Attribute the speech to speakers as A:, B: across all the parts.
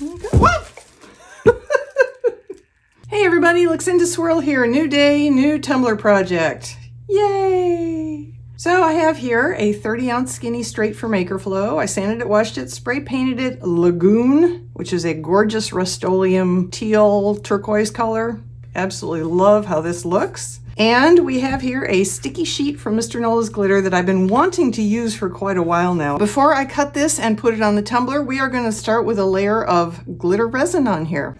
A: Whoa! Hey everybody, Luxinda Swirl here. New day, new tumbler project. Yay! So I have here a 30-ounce skinny straight for Maker Flow. I sanded it, washed it, spray painted it Lagoon, which is a gorgeous Rust-Oleum teal turquoise color. Absolutely love how this looks. And we have here a sticky sheet from Mr. Nola's Glitter that I've been wanting to use for quite a while now. Before I cut this and put it on the tumbler, we are going to start with a layer of glitter resin on here.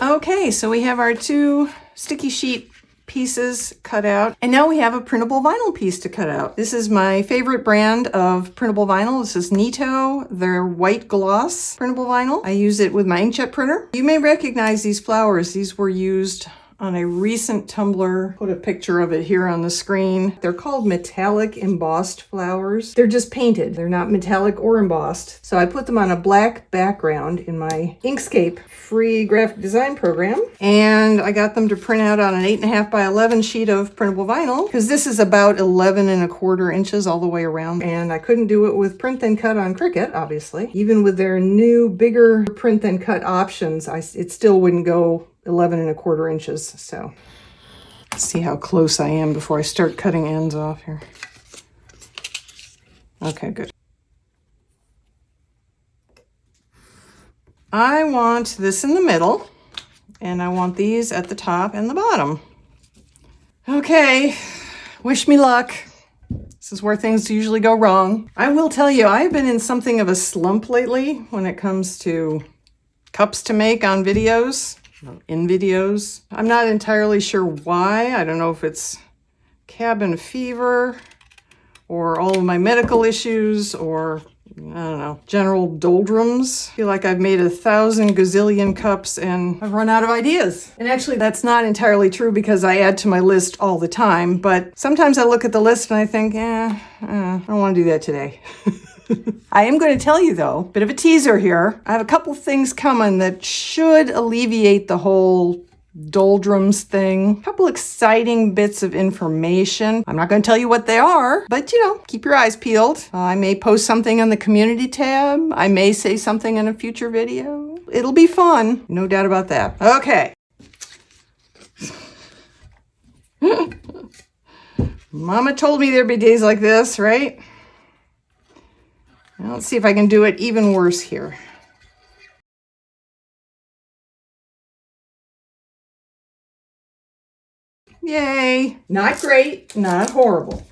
A: Okay, so we have our two sticky sheet pieces cut out, and now we have a printable vinyl piece to cut out. This is my favorite brand of printable vinyl. This is Nito, their white gloss printable vinyl. I use it with my inkjet printer. You may recognize these flowers. These were used on a recent tumbler. Put a picture of it here on the screen. They're called metallic embossed flowers. They're just painted. They're not metallic or embossed. So I put them on a black background in my Inkscape free graphic design program. And I got them to print out on an 8.5 by 11 sheet of printable vinyl, because this is about 11 1/4 inches all the way around. And I couldn't do it with print then cut on Cricut, obviously. Even with their new bigger print then cut options, it still wouldn't go 11 1/4 inches. So let's see how close I am before I start cutting ends off here. Okay, good. I want this in the middle, and I want these at the top and the bottom. Okay, wish me luck. This is where things usually go wrong. I will tell you, I've been in something of a slump lately when it comes to cups to make on videos. In videos. I'm not entirely sure why. I don't know if it's cabin fever or all of my medical issues or, I don't know, general doldrums. I feel like I've made 1,000 gazillion cups and I've run out of ideas. And actually that's not entirely true because I add to my list all the time, but sometimes I look at the list and I think, I don't want to do that today. I am going to tell you though, bit of a teaser here. I have a couple things coming that should alleviate the whole doldrums thing. A couple exciting bits of information. I'm not going to tell you what they are, but you know, keep your eyes peeled. I may post something on the community tab. I may say something in a future video. It'll be fun. No doubt about that. Okay. Mama told me there'd be days like this, right? Now let's see if I can do it even worse here. Yay! Not great, not horrible.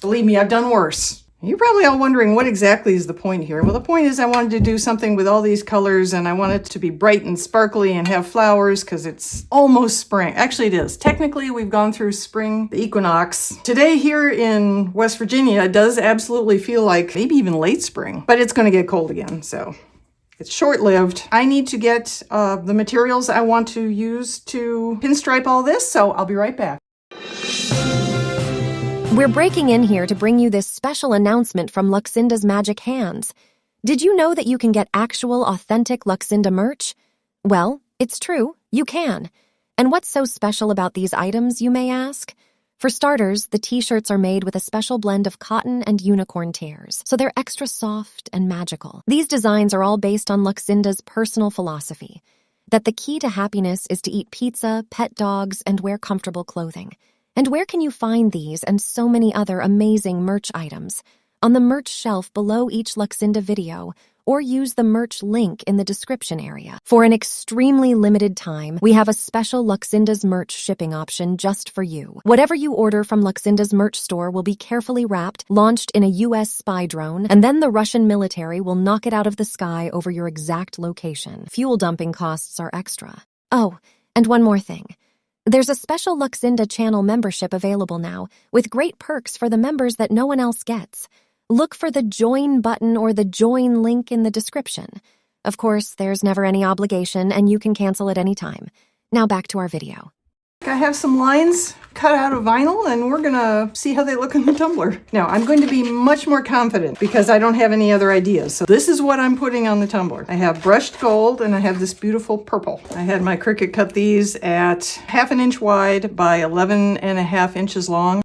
A: Believe me, I've done worse. You're probably all wondering what exactly is the point here. Well, the point is I wanted to do something with all these colors and I want it to be bright and sparkly and have flowers because it's almost spring. Actually, it is. Technically, we've gone through spring, the equinox. Today here in West Virginia, it does absolutely feel like maybe even late spring, but it's going to get cold again, so it's short-lived. I need to get the materials I want to use to pinstripe all this, so I'll be right back.
B: We're breaking in here to bring you this special announcement from Luxinda's Magic Hands. Did you know that you can get actual, authentic Luxinda merch? Well, it's true, you can. And what's so special about these items, you may ask? For starters, the t-shirts are made with a special blend of cotton and unicorn tears, so they're extra soft and magical. These designs are all based on Luxinda's personal philosophy, that the key to happiness is to eat pizza, pet dogs, and wear comfortable clothing. And where can you find these and so many other amazing merch items? On the merch shelf below each Luxinda video, or use the merch link in the description area. For an extremely limited time, we have a special Luxinda's merch shipping option just for you. Whatever you order from Luxinda's merch store will be carefully wrapped, launched in a US spy drone, and then the Russian military will knock it out of the sky over your exact location. Fuel dumping costs are extra. Oh, and one more thing. There's a special Luxinda channel membership available now, with great perks for the members that no one else gets. Look for the join button or the join link in the description. Of course, there's never any obligation and you can cancel at any time. Now back to our video.
A: I have some lines cut out of vinyl and we're gonna see how they look in the tumbler. Now I'm going to be much more confident because I don't have any other ideas. So this is what I'm putting on the tumbler. I have brushed gold and I have this beautiful purple. I had my Cricut cut these at 1/2 inch wide by 11.5 inches long.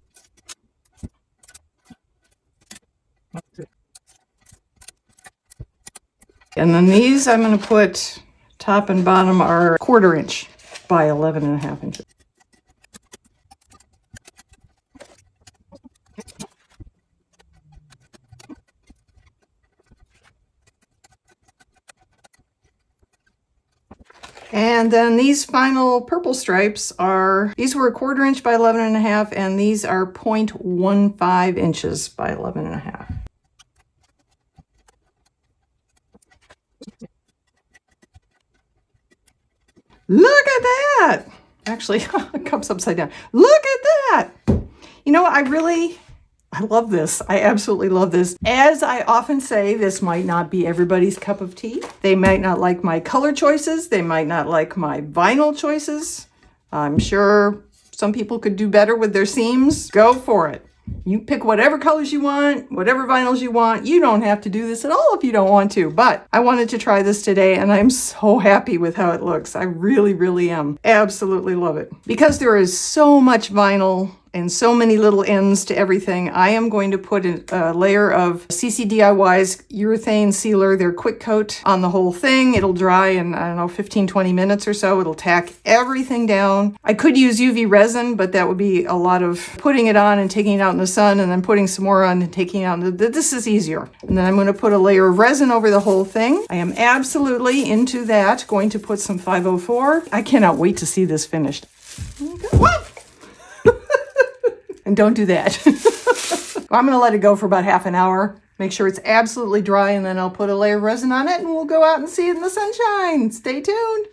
A: And then these I'm going to put top and bottom are 1/4 inch by 11.5 inches. And then these final purple stripes these were 1/4 inch by 11.5, and these are 0.15 inches by 11.5. Look at that! Actually, it comes upside down. Look at that! You know, I love this. I absolutely love this. As I often say, this might not be everybody's cup of tea. They might not like my color choices. They might not like my vinyl choices. I'm sure some people could do better with their seams. Go for it. You pick whatever colors you want, whatever vinyls you want. You don't have to do this at all if you don't want to, but I wanted to try this today and I'm so happy with how it looks. I really, really am. Absolutely love it. Because there is so much vinyl and so many little ends to everything, I am going to put a layer of CCDIY's urethane sealer, their quick coat, on the whole thing. It'll dry in, I don't know, 15-20 minutes or so. It'll tack everything down. I could use UV resin, but that would be a lot of putting it on and taking it out in the sun and then putting some more on and taking it out. This is easier. And then I'm going to put a layer of resin over the whole thing. I am absolutely into that. Going to put some 504. I cannot wait to see this finished. What? And don't do that. I'm going to let it go for about half an hour. Make sure it's absolutely dry, and then I'll put a layer of resin on it, and we'll go out and see it in the sunshine. Stay tuned.